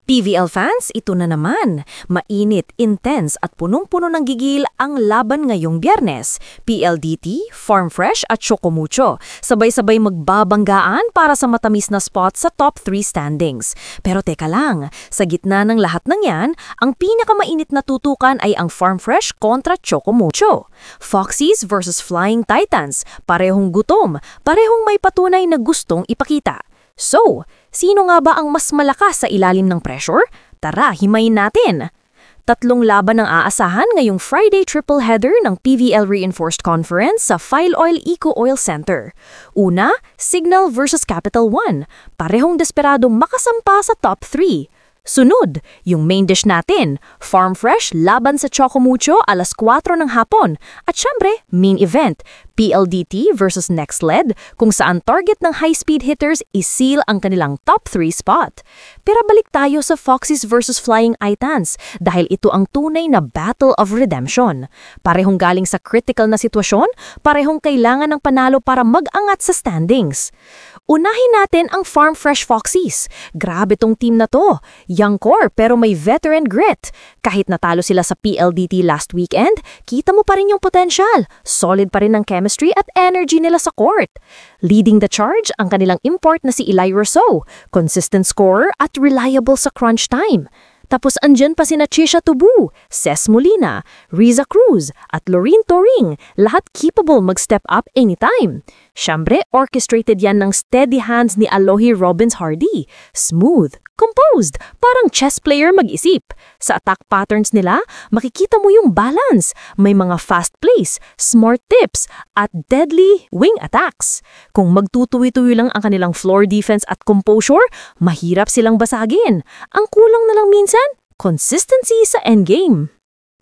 PVL fans, ito na naman. Mainit, intense at punong-puno ng gigil ang laban ngayong Biyernes. PLDT, Farm Fresh at Chocomucho. Sabay-sabay magbabanggaan para sa matamis na spot sa top 3 standings. Pero teka lang, sa gitna ng lahat ng yan, ang pinakamainit na tutukan ay ang Farm Fresh kontra Chocomucho. Foxies versus Flying Titans. Parehong gutom, parehong may patunay na gustong ipakita. So, sino nga ba ang mas malakas sa ilalim ng pressure? Tara, himayin natin! 3 laban ang aasahan ngayong Friday triple header ng PVL Reinforced Conference sa File Oil Eco Oil Center. Una, Signal versus Capital One. Parehong desperadong makasampa sa top 3. Sunod, yung main dish natin, Farm Fresh laban sa Chocomucho alas 4 ng hapon. At syempre, main event, PLDT versus NextLED kung saan target ng high-speed hitters is-seal ang kanilang top 3 spot. Pero balik tayo sa Foxies versus Flying Titans dahil ito ang tunay na battle of redemption. Parehong galing sa critical na sitwasyon, parehong kailangan ng panalo para mag-angat sa standings. Unahin natin ang Farm Fresh Foxies. Grabe tong team na to. Young core pero may veteran grit. Kahit natalo sila sa PLDT last weekend, kita mo pa rin yung potential. Solid pa rin ang chemistry at energy nila sa court. Leading the charge ang kanilang import na si Eli Rousseau, consistent scorer at reliable sa crunch time. Tapos andyan pa sina Chisha Tubu, Ces Molina, Riza Cruz at Loreen Toring, lahat capable mag-step up anytime. Siyempre, orchestrated yan ng steady hands ni Alohi Robbins Hardy. Smooth, composed, parang chess player mag-isip. Sa attack patterns nila, makikita mo yung balance. May mga fast plays, smart tips, at deadly wing attacks. Kung magtutuwi-tuwi lang ang kanilang floor defense at composure, mahirap silang basagin. Ang kulang na lang minsan, consistency sa endgame.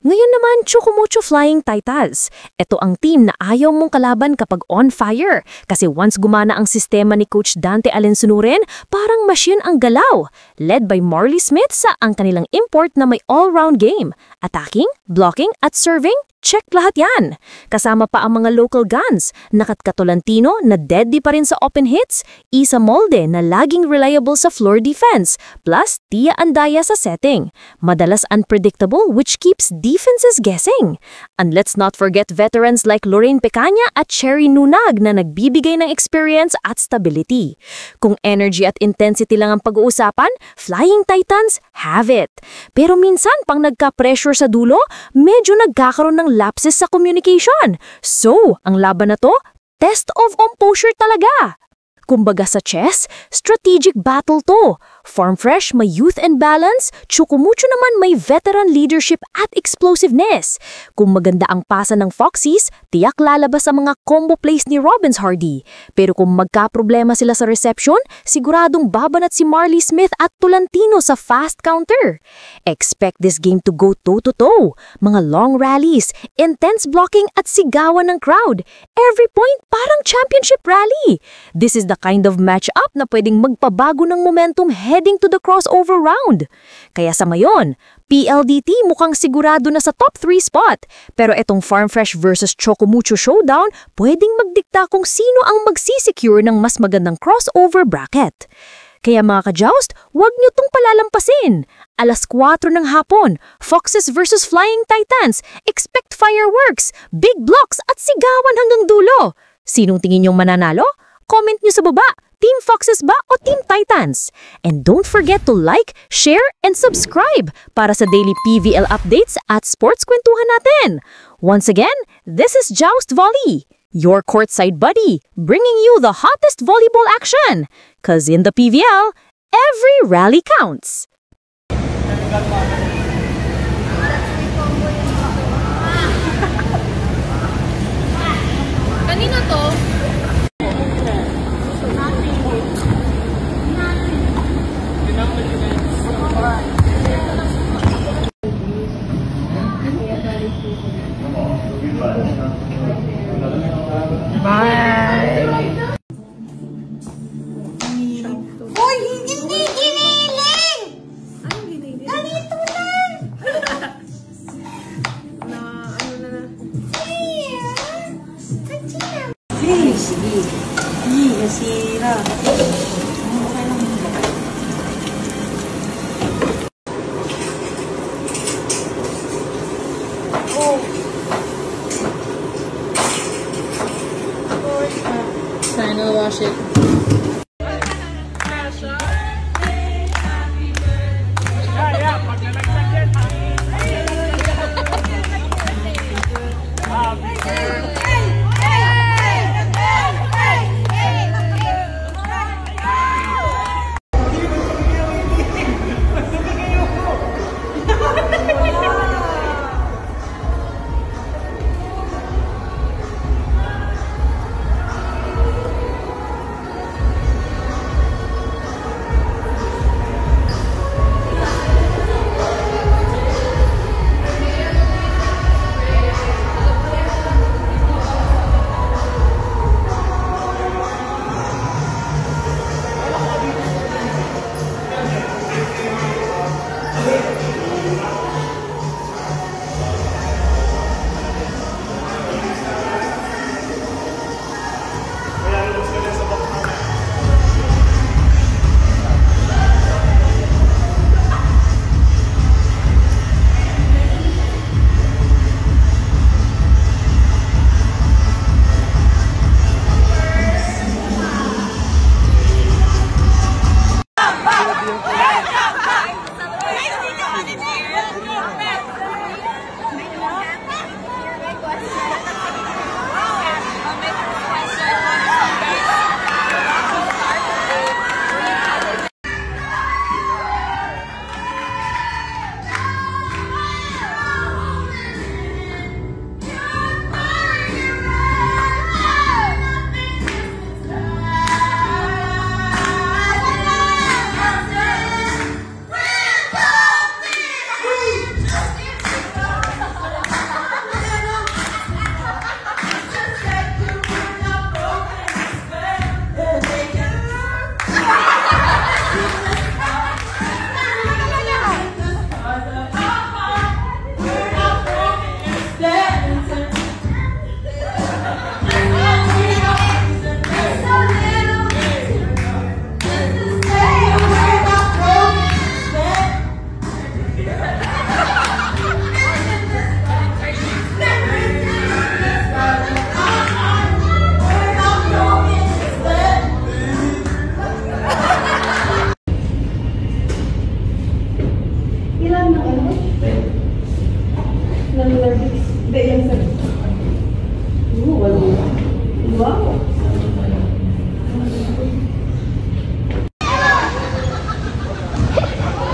Ngayon naman, Chocomucho Flying Titans. Ito ang team na ayaw mong kalaban kapag on fire. Kasi once gumana ang sistema ni Coach Dante Alensunuren, parang machine ang galaw. Led by Marley Smith sa ang kanilang import na may all-round game. Attacking, blocking at serving, check lahat yan. Kasama pa ang mga local guns, Nakat Tolentino na deadly pa rin sa open hits, Isa Molde na laging reliable sa floor defense, plus Tia Andaya sa setting. Madalas unpredictable which keeps defenses guessing. And let's not forget veterans like Lorraine Pecaña at Cherry Nunag na nagbibigay ng experience at stability. Kung energy at intensity lang ang pag-uusapan, Flying Titans have it. Pero minsan pang nagka-pressure sa dulo, medyo nagkakaroon ng lapses sa communication. So, ang laban na to, test of composure talaga. Kumbaga sa chess, strategic battle to. Farm Fresh may youth and balance, Chocomucho naman may veteran leadership at explosiveness. Kung maganda ang pasa ng Foxies, tiyak lalabas ang mga combo plays ni Robbins Hardy. Pero kung magka-problema sila sa reception, siguradong babanat si Marley Smith at Tolentino sa fast counter. Expect this game to go toe-to-toe. Mga long rallies, intense blocking at sigawan ng crowd. Every point parang championship rally. This is the kind of match-up na pwedeng magpabago ng momentum heading to the crossover round. Kaya sa ngayon, PLDT mukhang sigurado na sa top 3 spot. Pero itong Farm Fresh versus Chocomucho showdown, pwedeng magdikta kung sino ang magsisecure ng mas magandang crossover bracket. Kaya mga ka-joust, huwag nyo tong palalampasin. Alas 4 ng hapon, Foxes versus Flying Titans. Expect fireworks, big blocks at sigawan hanggang dulo. Sinong tingin nyong mananalo? Comment nyo sa baba, Team Foxes ba o Team Titans? And don't forget to like, share, and subscribe para sa daily PVL updates at sports kwentuhan natin. Once again, this is Joust Volley, your courtside buddy, bringing you the hottest volleyball action. 'Cause in the PVL, every rally counts. Kanina to? Bye! Hoy, hindi giniling! Ano giniling? Ganito lang! Na ano na? Here! Achia! Please!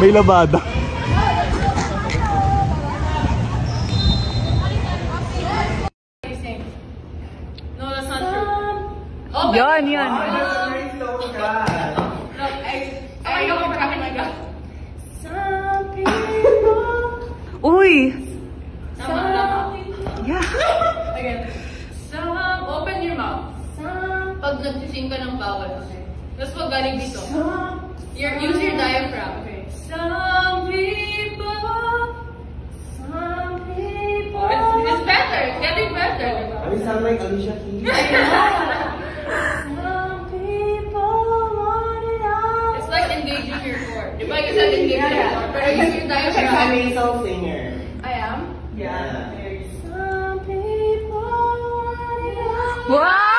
May labada. No, that's not true. Oh, Yan, yan. Look, I know I'm cracking my gut. Some people. Uy! Tama. Yeah. Again. Open your mouth. Pag nagsising ka ng bawal. Okay. Tapos pag galing dito. Use your diaphragm. Okay. Some people. It's better. It's getting better. I sound like Alicia Keys. It's like engaging your core. If I said engaging your core, but I use your diaphragm. I'm a soul singer. I am? Yeah. Some people want it all. Wow!